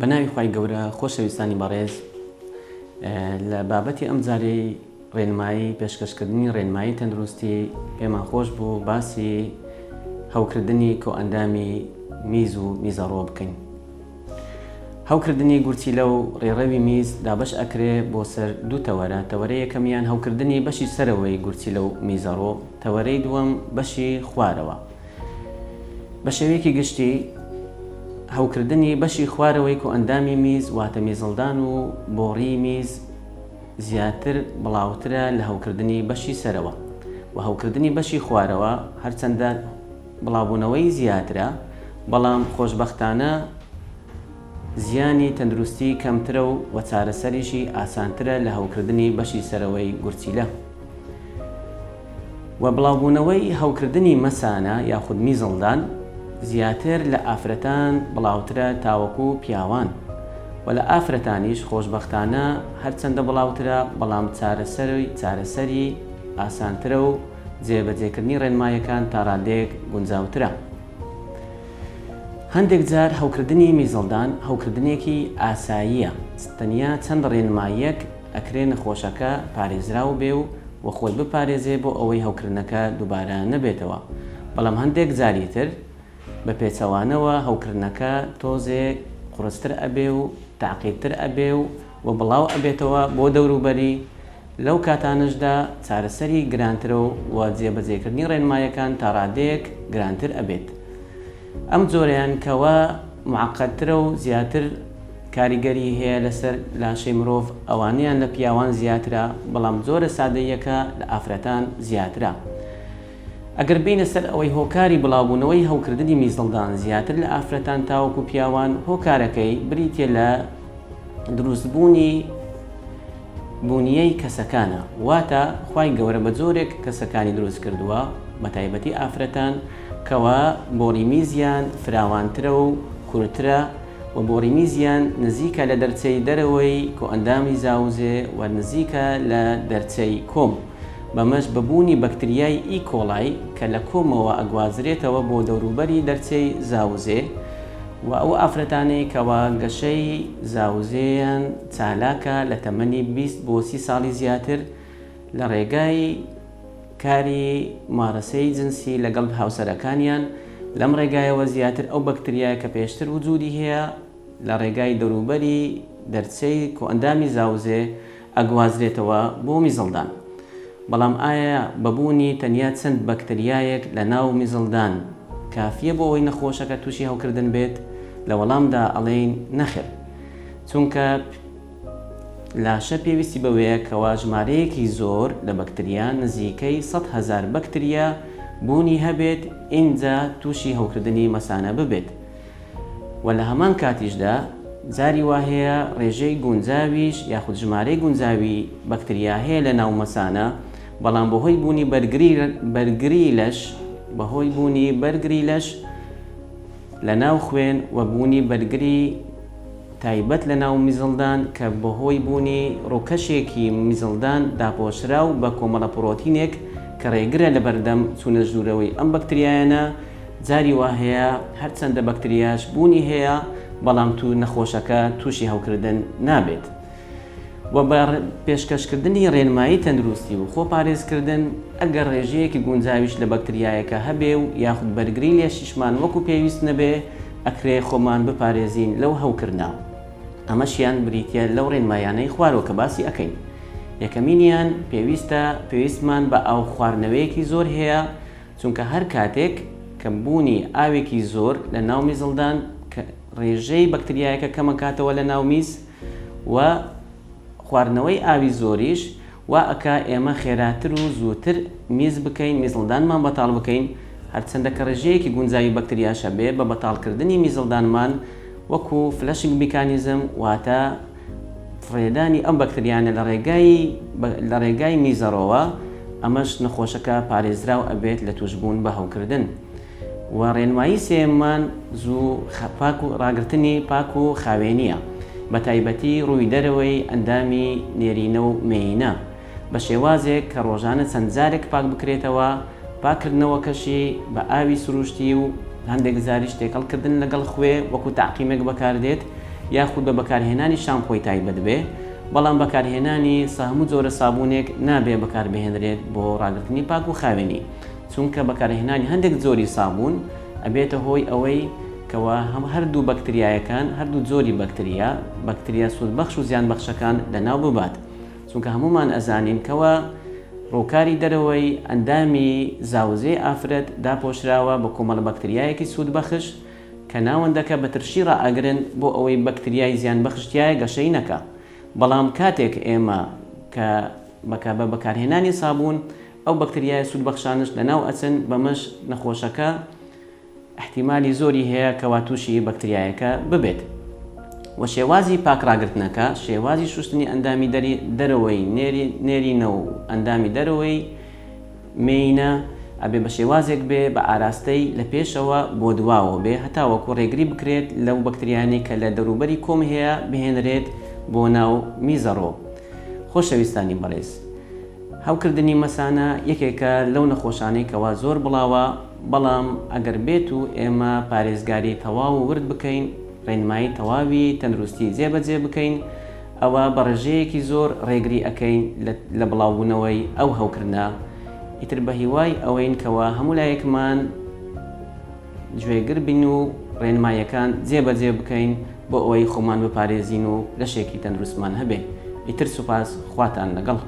بەناوی خوای گەورە خۆشەویستانی بەڕێز لە بابەتی ئەم جارەی ڕێنمایی پێشکەشکردنی ڕێنمایی تەندروستی پێمان خۆش بوو باسی هەوکردنی کۆئەندامی میز و میزەڕۆ بکەین. هەوکردنی گورچی لەو ڕێڕەوی میز دابەش ئەکرێ بۆ سەر دوو تەوەرە. تەوەرەی یەکەمیان هەوکردنی بەشی سەرەوەی گورچی لەو میزەڕۆ، تەوەرەی دووەم بەشی خوارەوە. بە شێوەیەکی گشتی هەوکردنی بەشی خوارەوەی کۆئەندامی میز واتە میزڵدان و بۆڕی میز زیاتر بڵاوترە لە هەوکردنی بەشی سەرەوە و هەوکردنی بەشی خوارەوە هەرچەندە بڵاوبوونەوەی زیاترە، بەڵام خۆشبەختانە زیانی تەندروستی کەمترە و چارەسەریشی ئاسانترە لە هەوکردنی بەشی سەرەوەی گورچیلە. و بڵاوبوونەوەی هەوکردنی مەسانە یاخود میزڵدان زیاتر لە ئافرەتان بڵاوترە تاوەکو پیاوان، و لە ئافرەتانیش خۆشبەختانە هەرچەندە بڵاوترە، بەڵام چارەسەری ئاسانترە و جێبەجێکردنی ڕێنمایەکان تا ڕادێک گونجاوترە. هەندێک جار هەوکردنی میزڵدان هەوکردنێکی ئاساییە، تەنیا چەند ڕێنماییەک ئەکرێ نەخۆشەکە پارێزراو بێ و خۆی بپارێزێ بۆ ئەوەی هەوکردنەکە دووبارە نەبێتەوە. بەڵام هەندێک جاری تر بە پێچەوانەوە هەوکردنەکە تۆزێک قورستر ئەبێ و تاقیبتر ئەبێ و بڵاو ئەبێتەوە بۆ دەوروبەری. لەو کاتانشدا چارەسەری گرانترە و جێبەجێکردنی ڕێنمایەکان تا ڕادێک گرانتر ئەبێت. ئەم جۆرەیان کەوە معقەدترە و زیاتر کاریگەری هەیە لەسەر لاشەی مرۆڤ، ئەوانیان لە پیاوان زیاترە، بەڵام جۆرە سادەیەکە لە ئافرەتان زیاترە. ئەگەر بینە سەر ئەوەی هۆکاری بڵاوبوونەوەی هەوکردنی میزڵدان زیاتر لە ئافرەتان تاوەکو پیاوان، هۆکارەکەی بریتێ لە دروستبوونی بوونیەی کەسەکانە، واتە خوای گەورە بە جۆرێک کەسەکانی دروست کردووە، بە تایبەتی ئافرەتان کەوە بۆڕی میزیان فراوانترە و کورترە و بۆڕی میزیان نزیکە لە دەرچەی دەرەوەی کۆئەندامی زاوزێ و نزیکە لە دەرچەی کۆم، بەمەش بەبوونی بەکتریای ئیکۆڵای کە لە کۆمەوە ئەگوازرێتەوە بۆ دەوروبەری دەرچەی زاوزێ. و ئەو ئافرەتانەی کەوا گەشەی زاوزێیان چالاکە لە تەمەنی 20 بۆ 30 ساڵی زیاتر، لە ڕێگای کاری مارەسەی جنسی لەگەڵ هاوسەرەکانیان، لەم ڕێگایەوە زیاتر ئەو بەکتریایە کە پێشتر وجودی هەیە لە ڕێگای دەوروبەری دەرچەی کۆئەندامی زاوزێ ئەگوازرێتەوە بۆ میزڵدان. بەڵام ئایا بەبوونی تەنیا چەند بەکتریایەک لە ناو میزڵدان کافیە بۆ ئەوەی نەخۆشەکە تووشی هەوکردن بێت؟ لە وەڵامدا ئەڵێین نەخێر، چونکە لاشە پێویستی بەوەیە کەوا ژمارەیەکی زۆر لە بەکتریان نزیکەی 100,000 بەکتریا بوونی هەبێت ئینجا تووشی هەوکردنی مەسانە ببێت. و لە هەمان کاتیشدا جاری وا هەیە ڕێژەی گونجاویش یاخود ژمارەی گونجاوی بەکتریا هەیە لە ناو مەسانە، بەڵام بەهۆی بوونی بەرگری لەش لە ناو خوێن و بوونی بەرگری تایبەت لە ناو میزڵدان کە بەهۆی بوونی ڕووکەشێکی میزڵدان داپۆشرا و بە کۆمەڵە پرۆتینێک کە ڕێگرە لە بەردەم چوونە ژوورەوەی ئەم بەکتریایانە، جاری وا هەیە هەرچەندە بەکتریاش بوونی هەیە، بەڵام نەخۆشەکە تووشی هەوکردن نابێت. و بە پێشکەشکردنی ڕێنمایی تەندروستی و خۆپارێزکردن ئەگەر ڕێژەیەکی گونجاویش لە بەکتریایەکە هەبێ و یاخود بەرگری لێشیشمان وەکو پێویست نەبێ، ئەکرێ خۆمان بپارێزین لەو هەوکردنا. ئەمەشیان بریتە لەو ڕێنمایانەی خوارەوە کە باسی ئەەکەین. یەکەمینیان پێویستمان بە ئاو خواردنەوەیەکی زۆر هەیە، چونکە هەر کاتێک کە بوونی ئاوێکی زۆر لە ناو میزڵدان ڕێژەی بەکتریایەکە کەمەکاتەوە لە ناو میز، و خواردنەوەی ئاوی زۆریش وا ئەکا ئێمە خێراتر و زووتر میز بکەین، میزڵدانمان بەتاڵ بکەین، هەرچەندە کە ڕێژەیەکی گونجاوی بەکتریاشە بێ بە بەتاڵکردنی میزڵدانمان وەکو فلەشنگ میکانیزم واتە فڕێدانی ئەم بەکتریانە لە ڕێگای میزەڕەوە، ئەمەش نەخۆشەکە پارێزراو ئەبێت لە توشبوون بە هەوکردن. و ڕێنمایی سێمان زوو ڕاگررتنی پاک و خاوێنیە، بە تایبەتی ڕووی دەرەوەی ئەندامی نێرینە و مێینە، بە شێوازێک کە ڕۆژانە چەند جارێک پاک بکرێتەوە. پاکردنەوەکەشی بە ئاوی سروشتی و هەندێک زاریش تێکەڵکردن لەگەڵ خوێ وەکو تاقیمێک بەکاردێت، یاخود بە بەکارهێنانی شامپۆی تایبەت بێ، بەڵام بەکارهێنانی هەموو جۆرە سابوونێک نابێ بەکاربهێنرێت بۆ ڕاگررتنی پاک و خاوێنی، چونکە بەکارهێنانی هەندێک جۆری سابوون ئەبێتە هۆی ئەوەی کەوا هەردوو بەکتریایەکان هەردوو جۆری بەکتریا سوودبەخش و زیانبەخشەکان لەناو ببات، چونکە هەمومان ئەزانین کەوە ڕووکاری دەرەوەی ئەندامی زاوزێ ئافرەت داپۆشراوە بە کۆمەڵە بەکتریایەکی سوودبەخش کە ناوەندەکە بە ترشی ڕائەگرن بۆ ئەوەی بەکتریای زیانبەخشتیایە گەشەی نەکە. بەڵام کاتێک ئێمە کە بە بەکارهێنانی سابوون ئەو بەکتریای سوودبەخشانش لەناو ئەچن بەمەش نەخۆشەکە احتیمالی زۆری هەیە کەوا تووشی بەکتریایەکە ببێت. و شێوازی پاکڕاگرتنەکە شێوازی شوشتنی ئەندامی دەرەوەی نێرینە و ئەندامی دەرەوەی مێینە ئەبێ بە شێوازێک بێ بە ئاراستەی لە پێشەوە بۆ دواوە بێ هەتاوەکو ڕێگری بکرێت لەو بەکتریانی کە لە دەروبەری کۆم هەیە بهێنرێت بۆ ناو میزەڕۆ. خۆشەویستانی بەڕێز، هەوکردنی مەسانە یەکێکە لەو نەخۆشانەی کەوا زۆر بڵاوە، بەڵام ئەگەر بێت و ئێمە پارێزگاری تەواو و ورد بکەین، ڕێنمایی تەواوی تەندروستی جێبەجێ بکەین، ئەوە بە ڕێژەیەکی زۆر ڕێگری ئەەکەین لە بڵاوبوونەوەی ئەو هەوکردە. ئیتر بە هیوای ئەوەین کەوا هەموو لایەکمان گوێگر بین و ڕێنماییەکان جێبەجێ بکەین بۆ ئەوەی خۆمان بپارێزین و لەشێکی تەندروستمان هەبێ. ئیتر سوپاس، خواتان لەگەڵ.